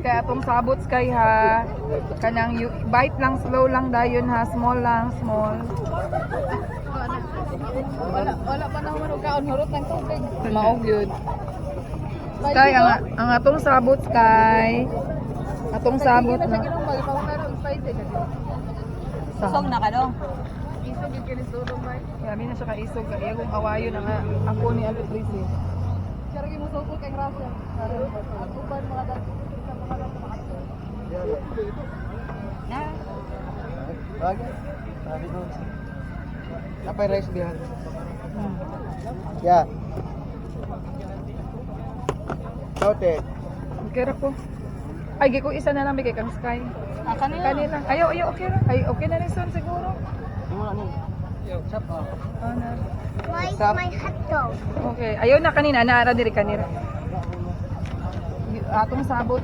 Kaya atong sabot Sky ha. Kanang bite lang, slow lang dayon ha. Small lang, small. Wala pa na humarugaon, hurot ng tubig. Maog yun. Sky, ang atong sabot Sky. Atong sabot na. Song na ka dong. Isog yung kinisudong ba? Yabi na siya ka-isog. Kaya kung awayon ang ako ni Aldo Trisi. Siyara mo sukol kay Gracia. Ako ba mga dati sa mga lang na? Bagay. Sabi ko. Napay rice diyan. Yeah. Noted. Okay ra po. Ay, gi ko isa na lang bigay kang Sky. Kanila. Kanila. Ayaw, okay ra. Ay, okay na rin son siguro. Imo na ni. Chap. Ano? Why is my hot dog? Okay. Ayaw na kanina. Naara diri kanira. Atong sabot